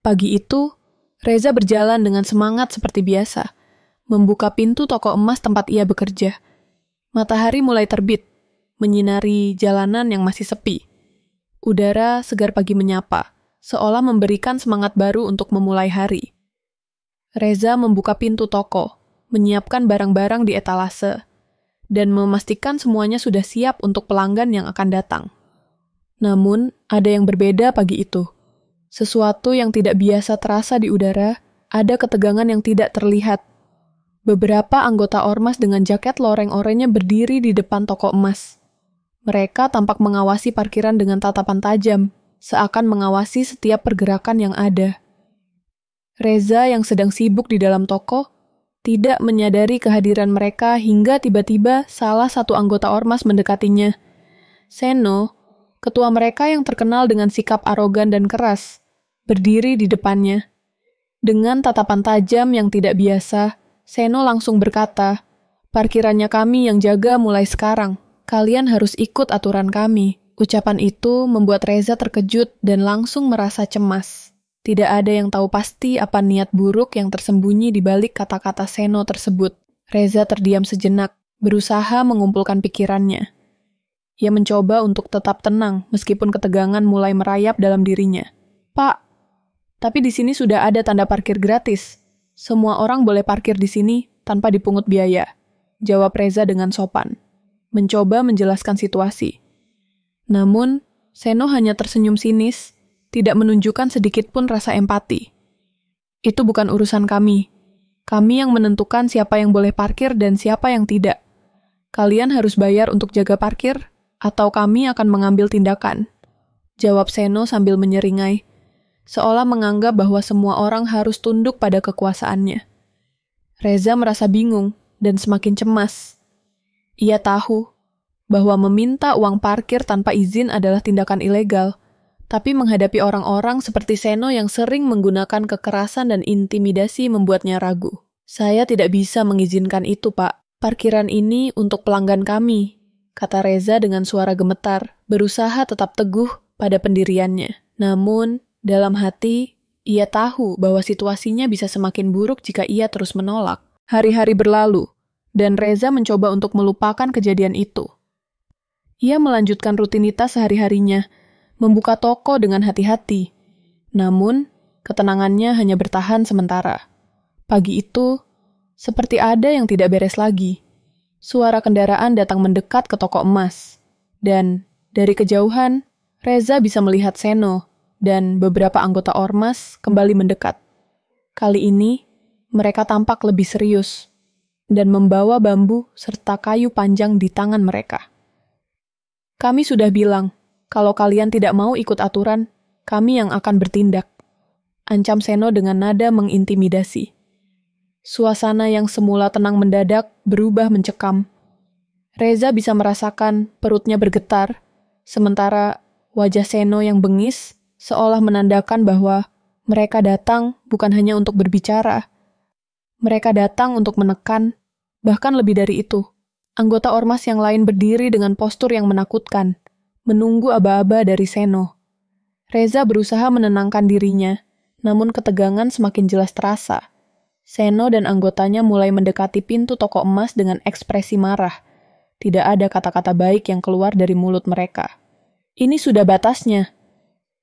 Pagi itu, Reza berjalan dengan semangat seperti biasa, membuka pintu toko emas tempat ia bekerja. Matahari mulai terbit, menyinari jalanan yang masih sepi. Udara segar pagi menyapa, seolah memberikan semangat baru untuk memulai hari. Reza membuka pintu toko, menyiapkan barang-barang di etalase, dan memastikan semuanya sudah siap untuk pelanggan yang akan datang. Namun, ada yang berbeda pagi itu. Sesuatu yang tidak biasa terasa di udara, ada ketegangan yang tidak terlihat. Beberapa anggota ormas dengan jaket loreng oranye berdiri di depan toko emas. Mereka tampak mengawasi parkiran dengan tatapan tajam, seakan mengawasi setiap pergerakan yang ada. Reza yang sedang sibuk di dalam toko, tidak menyadari kehadiran mereka hingga tiba-tiba salah satu anggota ormas mendekatinya. Seno, ketua mereka yang terkenal dengan sikap arogan dan keras, berdiri di depannya. Dengan tatapan tajam yang tidak biasa, Seno langsung berkata, "Parkirannya kami yang jaga mulai sekarang. Kalian harus ikut aturan kami." Ucapan itu membuat Reza terkejut dan langsung merasa cemas. Tidak ada yang tahu pasti apa niat buruk yang tersembunyi di balik kata-kata Seno tersebut. Reza terdiam sejenak, berusaha mengumpulkan pikirannya. Ia mencoba untuk tetap tenang meskipun ketegangan mulai merayap dalam dirinya. "Pak, tapi di sini sudah ada tanda parkir gratis. Semua orang boleh parkir di sini tanpa dipungut biaya," jawab Reza dengan sopan, mencoba menjelaskan situasi. Namun, Seno hanya tersenyum sinis, tidak menunjukkan sedikit pun rasa empati. "Itu bukan urusan kami. Kami yang menentukan siapa yang boleh parkir dan siapa yang tidak. Kalian harus bayar untuk jaga parkir, atau kami akan mengambil tindakan," jawab Seno sambil menyeringai, seolah menganggap bahwa semua orang harus tunduk pada kekuasaannya. Reza merasa bingung dan semakin cemas. Ia tahu bahwa meminta uang parkir tanpa izin adalah tindakan ilegal, tapi menghadapi orang-orang seperti Seno yang sering menggunakan kekerasan dan intimidasi membuatnya ragu. "Saya tidak bisa mengizinkan itu, Pak. Parkiran ini untuk pelanggan kami," kata Reza dengan suara gemetar, berusaha tetap teguh pada pendiriannya. Namun, dalam hati, ia tahu bahwa situasinya bisa semakin buruk jika ia terus menolak. Hari-hari berlalu, dan Reza mencoba untuk melupakan kejadian itu. Ia melanjutkan rutinitas sehari-harinya, membuka toko dengan hati-hati. Namun, ketenangannya hanya bertahan sementara. Pagi itu, seperti ada yang tidak beres lagi. Suara kendaraan datang mendekat ke toko emas. Dan, dari kejauhan, Reza bisa melihat Seno dan beberapa anggota ormas kembali mendekat. Kali ini, mereka tampak lebih serius dan membawa bambu serta kayu panjang di tangan mereka. "Kami sudah bilang, kalau kalian tidak mau ikut aturan, kami yang akan bertindak," ancam Seno dengan nada mengintimidasi. Suasana yang semula tenang mendadak berubah mencekam. Reza bisa merasakan perutnya bergetar, sementara wajah Seno yang bengis seolah menandakan bahwa mereka datang bukan hanya untuk berbicara. Mereka datang untuk menekan, bahkan lebih dari itu. Anggota ormas yang lain berdiri dengan postur yang menakutkan, menunggu aba-aba dari Seno. Reza berusaha menenangkan dirinya, namun ketegangan semakin jelas terasa. Seno dan anggotanya mulai mendekati pintu toko emas dengan ekspresi marah. Tidak ada kata-kata baik yang keluar dari mulut mereka. "Ini sudah batasnya,"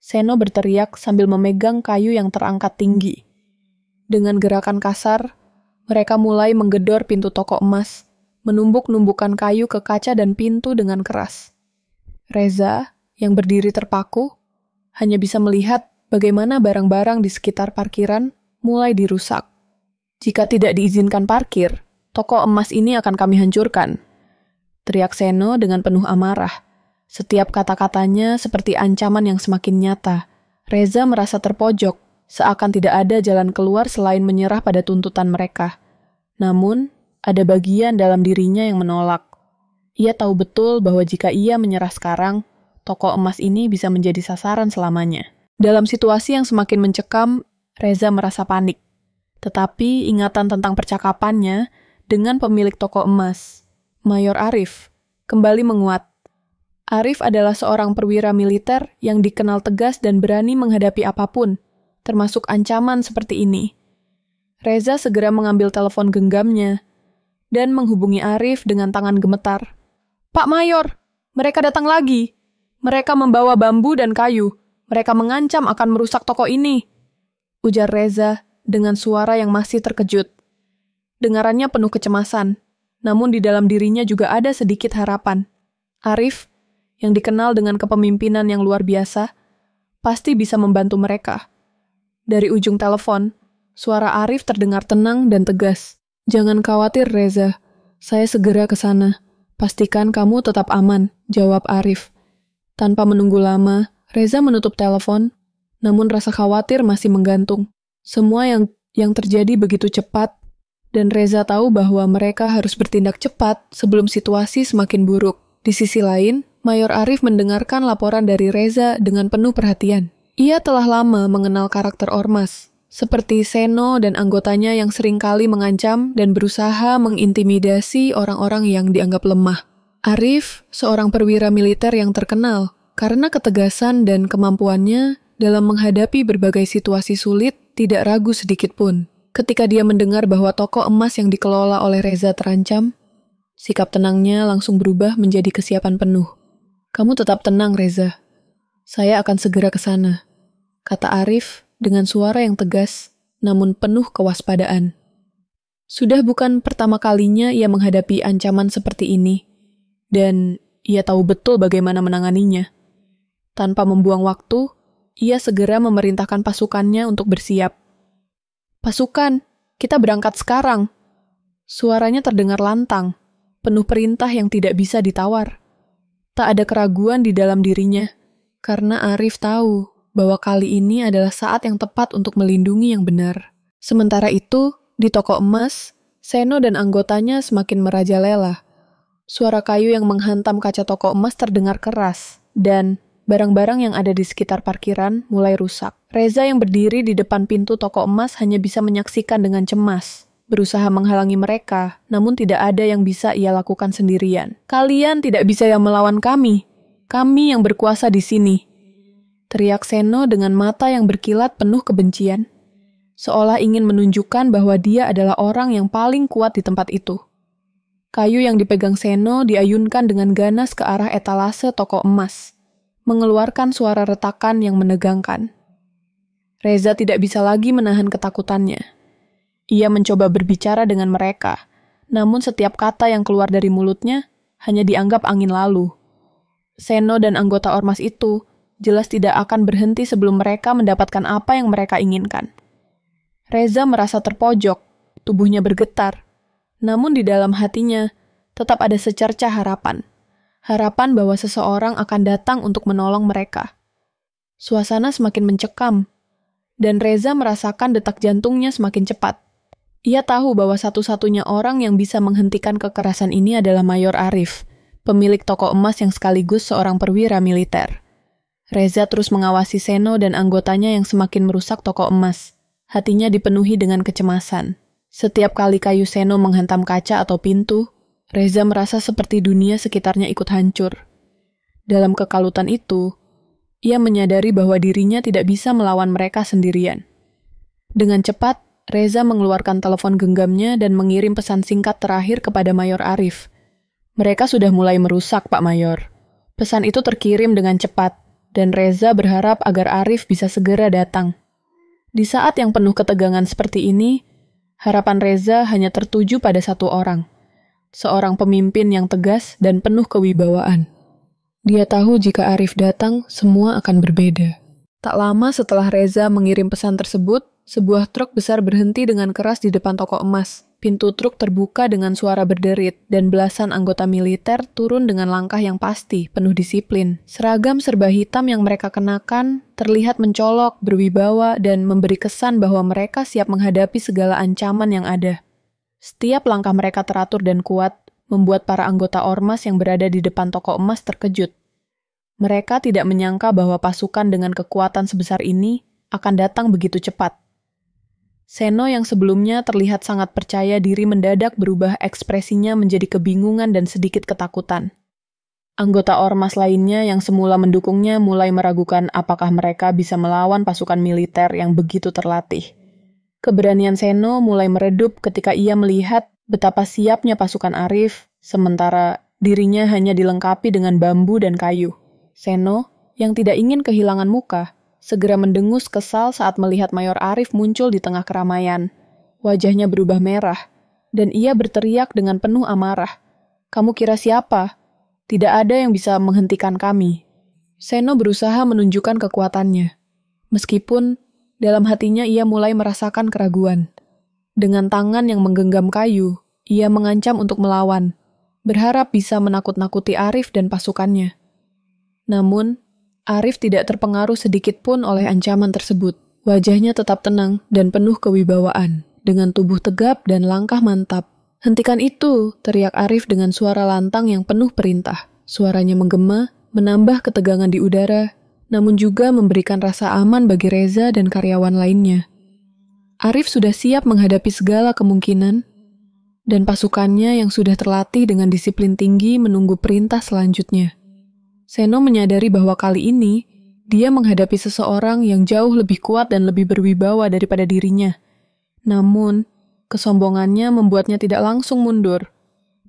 Seno berteriak sambil memegang kayu yang terangkat tinggi. Dengan gerakan kasar, mereka mulai menggedor pintu toko emas, menumbuk-numbukan kayu ke kaca dan pintu dengan keras. Reza, yang berdiri terpaku, hanya bisa melihat bagaimana barang-barang di sekitar parkiran mulai dirusak. "Jika tidak diizinkan parkir, toko emas ini akan kami hancurkan," teriak Seno dengan penuh amarah. Setiap kata-katanya seperti ancaman yang semakin nyata. Reza merasa terpojok, seakan tidak ada jalan keluar selain menyerah pada tuntutan mereka. Namun, ada bagian dalam dirinya yang menolak. Ia tahu betul bahwa jika ia menyerah sekarang, toko emas ini bisa menjadi sasaran selamanya. Dalam situasi yang semakin mencekam, Reza merasa panik. Tetapi ingatan tentang percakapannya dengan pemilik toko emas, Mayor Arif, kembali menguat. Arif adalah seorang perwira militer yang dikenal tegas dan berani menghadapi apapun, termasuk ancaman seperti ini. Reza segera mengambil telepon genggamnya dan menghubungi Arif dengan tangan gemetar. "Pak Mayor, mereka datang lagi. Mereka membawa bambu dan kayu. Mereka mengancam akan merusak toko ini," ujar Reza dengan suara yang masih terkejut. Dengarannya penuh kecemasan, namun di dalam dirinya juga ada sedikit harapan. Arif, yang dikenal dengan kepemimpinan yang luar biasa, pasti bisa membantu mereka. Dari ujung telepon, suara Arif terdengar tenang dan tegas. "Jangan khawatir, Reza. Saya segera ke sana. Pastikan kamu tetap aman," jawab Arif. Tanpa menunggu lama, Reza menutup telepon, namun rasa khawatir masih menggantung. Semua yang terjadi begitu cepat, dan Reza tahu bahwa mereka harus bertindak cepat sebelum situasi semakin buruk. Di sisi lain, Mayor Arif mendengarkan laporan dari Reza dengan penuh perhatian. Ia telah lama mengenal karakter ormas, seperti Seno dan anggotanya yang seringkali mengancam dan berusaha mengintimidasi orang-orang yang dianggap lemah. Arif, seorang perwira militer yang terkenal karena ketegasan dan kemampuannya dalam menghadapi berbagai situasi sulit, tidak ragu sedikit pun. Ketika dia mendengar bahwa toko emas yang dikelola oleh Reza terancam, sikap tenangnya langsung berubah menjadi kesiapan penuh. "Kamu tetap tenang, Reza. Saya akan segera ke sana," kata Arif dengan suara yang tegas, namun penuh kewaspadaan. Sudah bukan pertama kalinya ia menghadapi ancaman seperti ini, dan ia tahu betul bagaimana menanganinya. Tanpa membuang waktu, ia segera memerintahkan pasukannya untuk bersiap. "Pasukan, kita berangkat sekarang." Suaranya terdengar lantang, penuh perintah yang tidak bisa ditawar. Tak ada keraguan di dalam dirinya, karena Arif tahu bahwa kali ini adalah saat yang tepat untuk melindungi yang benar. Sementara itu, di toko emas, Seno dan anggotanya semakin merajalela. Suara kayu yang menghantam kaca toko emas terdengar keras, dan barang-barang yang ada di sekitar parkiran mulai rusak. Reza yang berdiri di depan pintu toko emas hanya bisa menyaksikan dengan cemas, berusaha menghalangi mereka, namun tidak ada yang bisa ia lakukan sendirian. "Kalian tidak bisa yang melawan kami. Kami yang berkuasa di sini," teriak Seno dengan mata yang berkilat penuh kebencian, seolah ingin menunjukkan bahwa dia adalah orang yang paling kuat di tempat itu. Kayu yang dipegang Seno diayunkan dengan ganas ke arah etalase toko emas, mengeluarkan suara retakan yang menegangkan. Reza tidak bisa lagi menahan ketakutannya. Ia mencoba berbicara dengan mereka, namun setiap kata yang keluar dari mulutnya hanya dianggap angin lalu. Seno dan anggota ormas itu jelas tidak akan berhenti sebelum mereka mendapatkan apa yang mereka inginkan. Reza merasa terpojok, tubuhnya bergetar, namun di dalam hatinya tetap ada secercah harapan. Harapan bahwa seseorang akan datang untuk menolong mereka. Suasana semakin mencekam, dan Reza merasakan detak jantungnya semakin cepat. Ia tahu bahwa satu-satunya orang yang bisa menghentikan kekerasan ini adalah Mayor Arif, pemilik toko emas yang sekaligus seorang perwira militer. Reza terus mengawasi Seno dan anggotanya yang semakin merusak toko emas. Hatinya dipenuhi dengan kecemasan. Setiap kali kayu Seno menghantam kaca atau pintu, Reza merasa seperti dunia sekitarnya ikut hancur. Dalam kekalutan itu, ia menyadari bahwa dirinya tidak bisa melawan mereka sendirian. Dengan cepat, Reza mengeluarkan telepon genggamnya dan mengirim pesan singkat terakhir kepada Mayor Arif. "Mereka sudah mulai merusak, Pak Mayor." Pesan itu terkirim dengan cepat, dan Reza berharap agar Arif bisa segera datang. Di saat yang penuh ketegangan seperti ini, harapan Reza hanya tertuju pada satu orang. Seorang pemimpin yang tegas dan penuh kewibawaan. Dia tahu jika Arif datang, semua akan berbeda. Tak lama setelah Reza mengirim pesan tersebut, sebuah truk besar berhenti dengan keras di depan toko emas. Pintu truk terbuka dengan suara berderit, dan belasan anggota militer turun dengan langkah yang pasti, penuh disiplin. Seragam serba hitam yang mereka kenakan terlihat mencolok, berwibawa, dan memberi kesan bahwa mereka siap menghadapi segala ancaman yang ada. Setiap langkah mereka teratur dan kuat, membuat para anggota ormas yang berada di depan toko emas terkejut. Mereka tidak menyangka bahwa pasukan dengan kekuatan sebesar ini akan datang begitu cepat. Seno yang sebelumnya terlihat sangat percaya diri mendadak berubah ekspresinya menjadi kebingungan dan sedikit ketakutan. Anggota ormas lainnya yang semula mendukungnya mulai meragukan apakah mereka bisa melawan pasukan militer yang begitu terlatih. Keberanian Seno mulai meredup ketika ia melihat betapa siapnya pasukan Arif, sementara dirinya hanya dilengkapi dengan bambu dan kayu. Seno, yang tidak ingin kehilangan muka, segera mendengus kesal saat melihat Mayor Arif muncul di tengah keramaian. Wajahnya berubah merah, dan ia berteriak dengan penuh amarah. "Kamu kira siapa? Tidak ada yang bisa menghentikan kami." Seno berusaha menunjukkan kekuatannya. Meskipun dalam hatinya ia mulai merasakan keraguan. Dengan tangan yang menggenggam kayu, ia mengancam untuk melawan, berharap bisa menakut-nakuti Arif dan pasukannya. Namun, Arif tidak terpengaruh sedikit pun oleh ancaman tersebut. Wajahnya tetap tenang dan penuh kewibawaan, dengan tubuh tegap dan langkah mantap. "Hentikan itu!" teriak Arif dengan suara lantang yang penuh perintah. Suaranya menggema, menambah ketegangan di udara, namun juga memberikan rasa aman bagi Reza dan karyawan lainnya. Arif sudah siap menghadapi segala kemungkinan, dan pasukannya yang sudah terlatih dengan disiplin tinggi menunggu perintah selanjutnya. Seno menyadari bahwa kali ini, dia menghadapi seseorang yang jauh lebih kuat dan lebih berwibawa daripada dirinya. Namun, kesombongannya membuatnya tidak langsung mundur,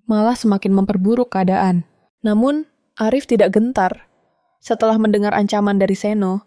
malah semakin memperburuk keadaan. Namun, Arif tidak gentar. Setelah mendengar ancaman dari Seno,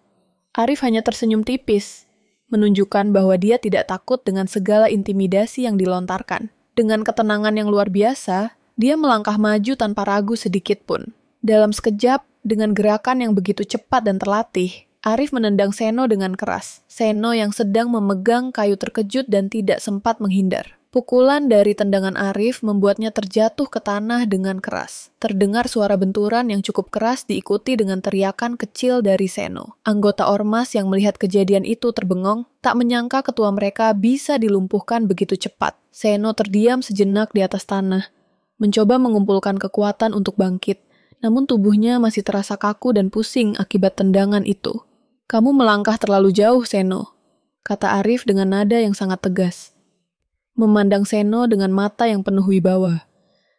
Arif hanya tersenyum tipis, menunjukkan bahwa dia tidak takut dengan segala intimidasi yang dilontarkan. Dengan ketenangan yang luar biasa, dia melangkah maju tanpa ragu sedikit pun. Dalam sekejap, dengan gerakan yang begitu cepat dan terlatih, Arif menendang Seno dengan keras. Seno yang sedang memegang kayu terkejut dan tidak sempat menghindar. Pukulan dari tendangan Arif membuatnya terjatuh ke tanah dengan keras. Terdengar suara benturan yang cukup keras diikuti dengan teriakan kecil dari Seno. Anggota ormas yang melihat kejadian itu terbengong, tak menyangka ketua mereka bisa dilumpuhkan begitu cepat. Seno terdiam sejenak di atas tanah, mencoba mengumpulkan kekuatan untuk bangkit, namun tubuhnya masih terasa kaku dan pusing akibat tendangan itu. "Kamu melangkah terlalu jauh, Seno," kata Arif dengan nada yang sangat tegas. Memandang Seno dengan mata yang penuh wibawa.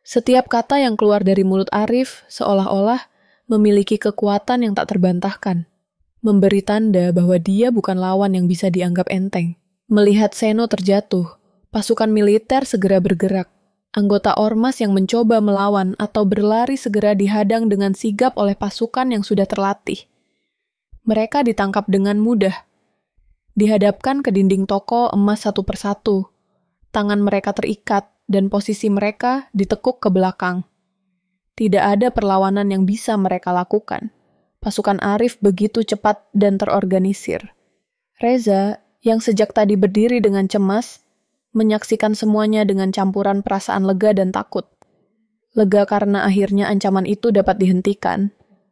Setiap kata yang keluar dari mulut Arif seolah-olah memiliki kekuatan yang tak terbantahkan, memberi tanda bahwa dia bukan lawan yang bisa dianggap enteng. Melihat Seno terjatuh, pasukan militer segera bergerak. Anggota ormas yang mencoba melawan atau berlari segera dihadang dengan sigap oleh pasukan yang sudah terlatih. Mereka ditangkap dengan mudah. Dihadapkan ke dinding toko emas satu persatu. Tangan mereka terikat dan posisi mereka ditekuk ke belakang. Tidak ada perlawanan yang bisa mereka lakukan. Pasukan Arif begitu cepat dan terorganisir. Reza, yang sejak tadi berdiri dengan cemas, menyaksikan semuanya dengan campuran perasaan lega dan takut. Lega karena akhirnya ancaman itu dapat dihentikan.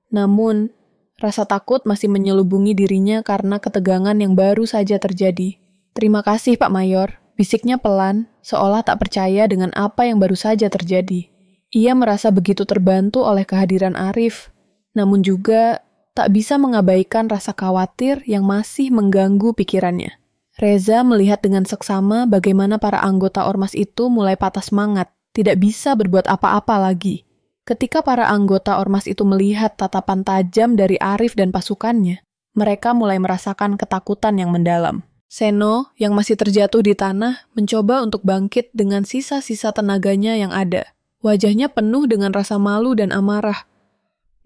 Namun, rasa takut masih menyelubungi dirinya karena ketegangan yang baru saja terjadi. "Terima kasih, Pak Mayor," bisiknya pelan, seolah tak percaya dengan apa yang baru saja terjadi. Ia merasa begitu terbantu oleh kehadiran Arif, namun juga tak bisa mengabaikan rasa khawatir yang masih mengganggu pikirannya. Reza melihat dengan seksama bagaimana para anggota ormas itu mulai patah semangat, tidak bisa berbuat apa-apa lagi. Ketika para anggota ormas itu melihat tatapan tajam dari Arif dan pasukannya, mereka mulai merasakan ketakutan yang mendalam. Seno, yang masih terjatuh di tanah, mencoba untuk bangkit dengan sisa-sisa tenaganya yang ada. Wajahnya penuh dengan rasa malu dan amarah.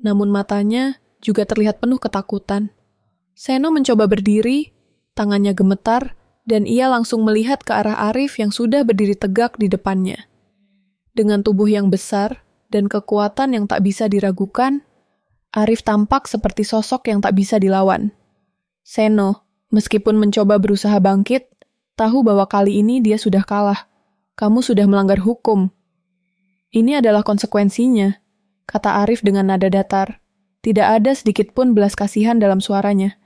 Namun matanya juga terlihat penuh ketakutan. Seno mencoba berdiri, tangannya gemetar, dan ia langsung melihat ke arah Arif yang sudah berdiri tegak di depannya. Dengan tubuh yang besar dan kekuatan yang tak bisa diragukan, Arif tampak seperti sosok yang tak bisa dilawan. Seno, meskipun mencoba berusaha bangkit, tahu bahwa kali ini dia sudah kalah. "Kamu sudah melanggar hukum. Ini adalah konsekuensinya," kata Arif dengan nada datar. Tidak ada sedikit pun belas kasihan dalam suaranya.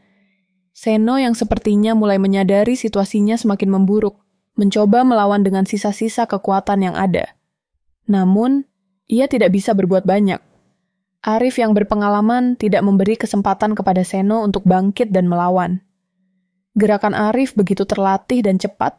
Seno yang sepertinya mulai menyadari situasinya semakin memburuk, mencoba melawan dengan sisa-sisa kekuatan yang ada. Namun, ia tidak bisa berbuat banyak. Arif yang berpengalaman tidak memberi kesempatan kepada Seno untuk bangkit dan melawan. Gerakan Arif begitu terlatih dan cepat.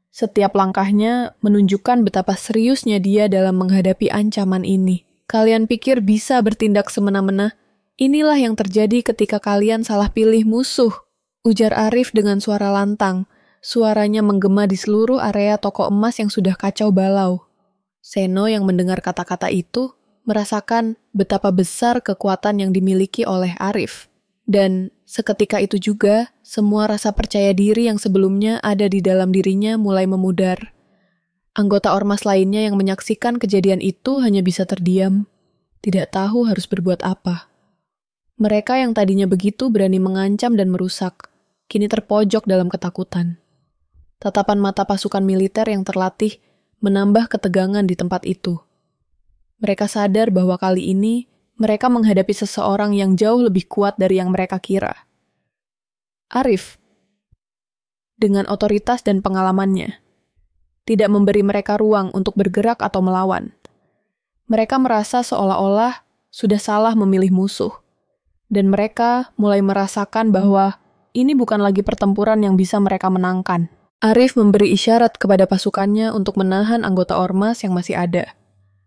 Setiap langkahnya menunjukkan betapa seriusnya dia dalam menghadapi ancaman ini. Kalian pikir bisa bertindak semena-mena? Inilah yang terjadi ketika kalian salah pilih musuh, ujar Arif dengan suara lantang. Suaranya menggema di seluruh area toko emas yang sudah kacau balau. Seno yang mendengar kata-kata itu merasakan betapa besar kekuatan yang dimiliki oleh Arif. Dan seketika itu juga, semua rasa percaya diri yang sebelumnya ada di dalam dirinya mulai memudar. Anggota ormas lainnya yang menyaksikan kejadian itu hanya bisa terdiam, tidak tahu harus berbuat apa. Mereka yang tadinya begitu berani mengancam dan merusak, kini terpojok dalam ketakutan. Tatapan mata pasukan militer yang terlatih menambah ketegangan di tempat itu. Mereka sadar bahwa kali ini mereka menghadapi seseorang yang jauh lebih kuat dari yang mereka kira. Arif, dengan otoritas dan pengalamannya, tidak memberi mereka ruang untuk bergerak atau melawan. Mereka merasa seolah-olah sudah salah memilih musuh, dan mereka mulai merasakan bahwa ini bukan lagi pertempuran yang bisa mereka menangkan. Arif memberi isyarat kepada pasukannya untuk menahan anggota ormas yang masih ada.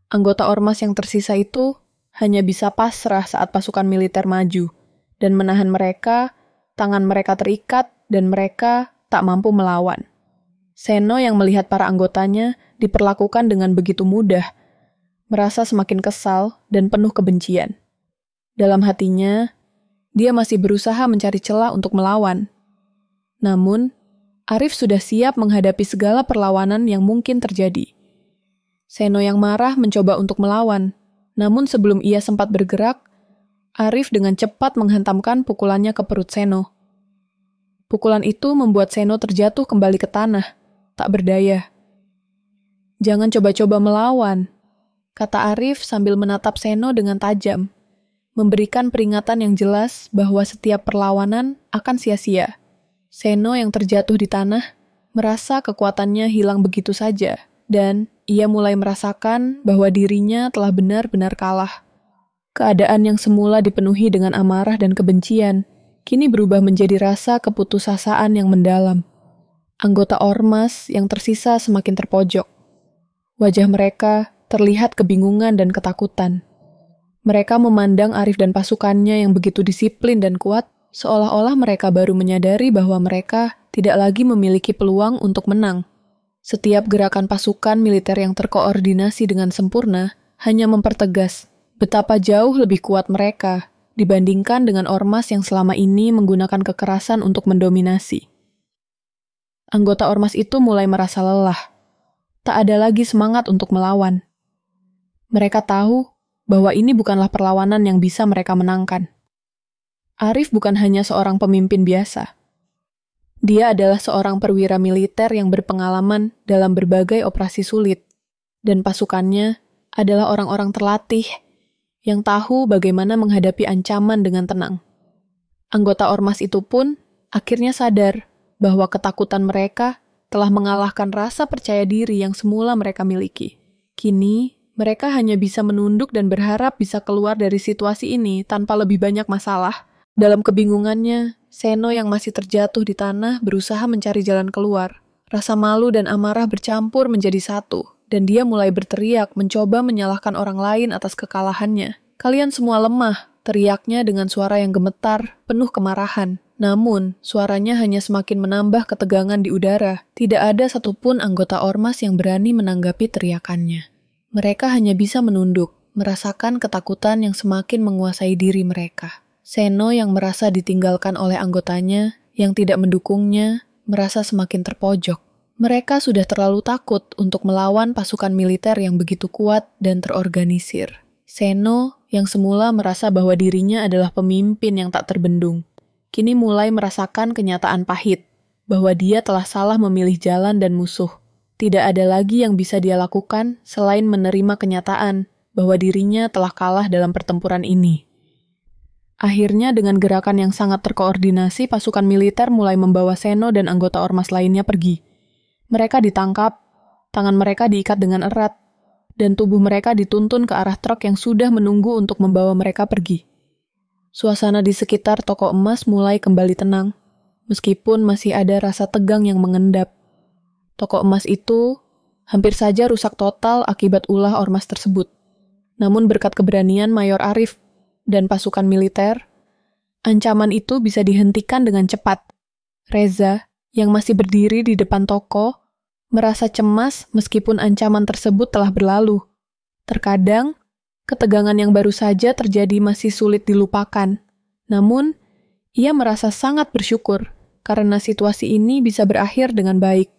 Anggota ormas yang tersisa itu hanya bisa pasrah saat pasukan militer maju, dan menahan mereka, tangan mereka terikat, dan mereka tak mampu melawan. Seno yang melihat para anggotanya diperlakukan dengan begitu mudah, merasa semakin kesal dan penuh kebencian. Dalam hatinya, dia masih berusaha mencari celah untuk melawan. Namun, Arif sudah siap menghadapi segala perlawanan yang mungkin terjadi. Seno yang marah mencoba untuk melawan, namun sebelum ia sempat bergerak, Arif dengan cepat menghantamkan pukulannya ke perut Seno. Pukulan itu membuat Seno terjatuh kembali ke tanah, tak berdaya. "Jangan coba-coba melawan," kata Arif sambil menatap Seno dengan tajam, memberikan peringatan yang jelas bahwa setiap perlawanan akan sia-sia. Seno yang terjatuh di tanah merasa kekuatannya hilang begitu saja, dan ia mulai merasakan bahwa dirinya telah benar-benar kalah. Keadaan yang semula dipenuhi dengan amarah dan kebencian, kini berubah menjadi rasa keputusasaan yang mendalam. Anggota ormas yang tersisa semakin terpojok. Wajah mereka terlihat kebingungan dan ketakutan. Mereka memandang Arif dan pasukannya yang begitu disiplin dan kuat, seolah-olah mereka baru menyadari bahwa mereka tidak lagi memiliki peluang untuk menang. Setiap gerakan pasukan militer yang terkoordinasi dengan sempurna hanya mempertegas betapa jauh lebih kuat mereka dibandingkan dengan ormas yang selama ini menggunakan kekerasan untuk mendominasi. Anggota ormas itu mulai merasa lelah. Tak ada lagi semangat untuk melawan. Mereka tahu bahwa ini bukanlah perlawanan yang bisa mereka menangkan. Arif bukan hanya seorang pemimpin biasa. Dia adalah seorang perwira militer yang berpengalaman dalam berbagai operasi sulit, dan pasukannya adalah orang-orang terlatih yang tahu bagaimana menghadapi ancaman dengan tenang. Anggota ormas itu pun akhirnya sadar bahwa ketakutan mereka telah mengalahkan rasa percaya diri yang semula mereka miliki. Kini, mereka hanya bisa menunduk dan berharap bisa keluar dari situasi ini tanpa lebih banyak masalah. Dalam kebingungannya, Seno yang masih terjatuh di tanah berusaha mencari jalan keluar. Rasa malu dan amarah bercampur menjadi satu, dan dia mulai berteriak mencoba menyalahkan orang lain atas kekalahannya. "Kalian semua lemah," teriaknya dengan suara yang gemetar, penuh kemarahan. Namun, suaranya hanya semakin menambah ketegangan di udara. Tidak ada satupun anggota ormas yang berani menanggapi teriakannya. Mereka hanya bisa menunduk, merasakan ketakutan yang semakin menguasai diri mereka. Seno yang merasa ditinggalkan oleh anggotanya, yang tidak mendukungnya, merasa semakin terpojok. Mereka sudah terlalu takut untuk melawan pasukan militer yang begitu kuat dan terorganisir. Seno yang semula merasa bahwa dirinya adalah pemimpin yang tak terbendung, kini mulai merasakan kenyataan pahit, bahwa dia telah salah memilih jalan dan musuh. Tidak ada lagi yang bisa dia lakukan selain menerima kenyataan bahwa dirinya telah kalah dalam pertempuran ini. Akhirnya dengan gerakan yang sangat terkoordinasi, pasukan militer mulai membawa Seno dan anggota ormas lainnya pergi. Mereka ditangkap, tangan mereka diikat dengan erat, dan tubuh mereka dituntun ke arah truk yang sudah menunggu untuk membawa mereka pergi. Suasana di sekitar toko emas mulai kembali tenang, meskipun masih ada rasa tegang yang mengendap. Toko emas itu hampir saja rusak total akibat ulah ormas tersebut. Namun berkat keberanian Mayor Arif dan pasukan militer, ancaman itu bisa dihentikan dengan cepat. Reza, yang masih berdiri di depan toko, merasa cemas meskipun ancaman tersebut telah berlalu. Terkadang, ketegangan yang baru saja terjadi masih sulit dilupakan. Namun, ia merasa sangat bersyukur karena situasi ini bisa berakhir dengan baik.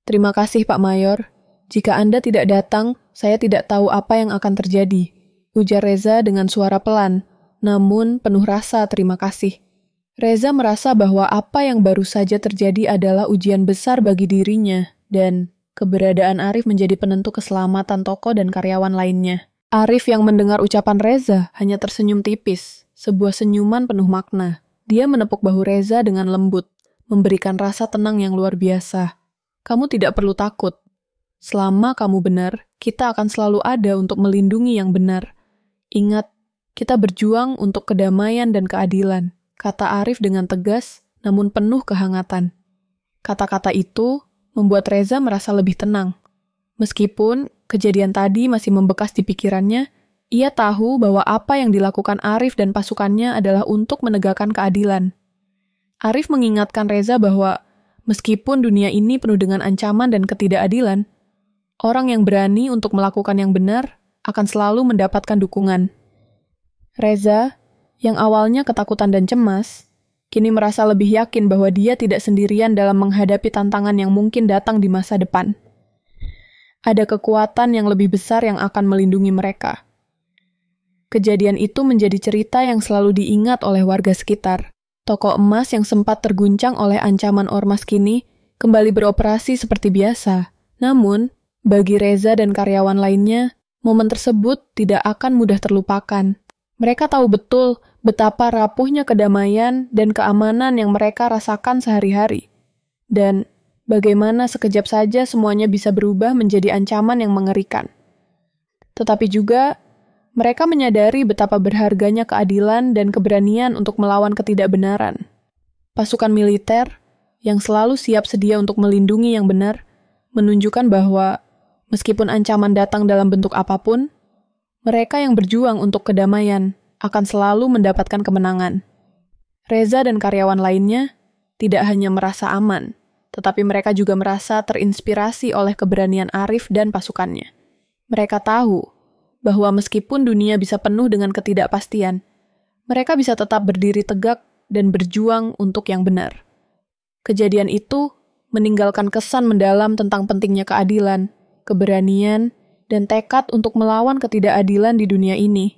Terima kasih Pak Mayor. Jika Anda tidak datang, saya tidak tahu apa yang akan terjadi, ujar Reza dengan suara pelan, namun penuh rasa terima kasih. Reza merasa bahwa apa yang baru saja terjadi adalah ujian besar bagi dirinya, dan keberadaan Arif menjadi penentu keselamatan toko dan karyawan lainnya. Arif yang mendengar ucapan Reza hanya tersenyum tipis, sebuah senyuman penuh makna. Dia menepuk bahu Reza dengan lembut, memberikan rasa tenang yang luar biasa. Kamu tidak perlu takut. Selama kamu benar, kita akan selalu ada untuk melindungi yang benar. Ingat, kita berjuang untuk kedamaian dan keadilan, kata Arif dengan tegas, namun penuh kehangatan. Kata-kata itu membuat Reza merasa lebih tenang. Meskipun kejadian tadi masih membekas di pikirannya, ia tahu bahwa apa yang dilakukan Arif dan pasukannya adalah untuk menegakkan keadilan. Arif mengingatkan Reza bahwa meskipun dunia ini penuh dengan ancaman dan ketidakadilan, orang yang berani untuk melakukan yang benar akan selalu mendapatkan dukungan. Reza, yang awalnya ketakutan dan cemas, kini merasa lebih yakin bahwa dia tidak sendirian dalam menghadapi tantangan yang mungkin datang di masa depan. Ada kekuatan yang lebih besar yang akan melindungi mereka. Kejadian itu menjadi cerita yang selalu diingat oleh warga sekitar. Toko emas yang sempat terguncang oleh ancaman ormas kini kembali beroperasi seperti biasa. Namun, bagi Reza dan karyawan lainnya, momen tersebut tidak akan mudah terlupakan. Mereka tahu betul betapa rapuhnya kedamaian dan keamanan yang mereka rasakan sehari-hari. Dan bagaimana sekejap saja semuanya bisa berubah menjadi ancaman yang mengerikan. Tetapi juga, mereka menyadari betapa berharganya keadilan dan keberanian untuk melawan ketidakbenaran. Pasukan militer, yang selalu siap sedia untuk melindungi yang benar, menunjukkan bahwa meskipun ancaman datang dalam bentuk apapun, mereka yang berjuang untuk kedamaian akan selalu mendapatkan kemenangan. Reza dan karyawan lainnya tidak hanya merasa aman, tetapi mereka juga merasa terinspirasi oleh keberanian Arif dan pasukannya. Mereka tahu bahwa meskipun dunia bisa penuh dengan ketidakpastian, mereka bisa tetap berdiri tegak dan berjuang untuk yang benar. Kejadian itu meninggalkan kesan mendalam tentang pentingnya keadilan, keberanian, dan tekad untuk melawan ketidakadilan di dunia ini.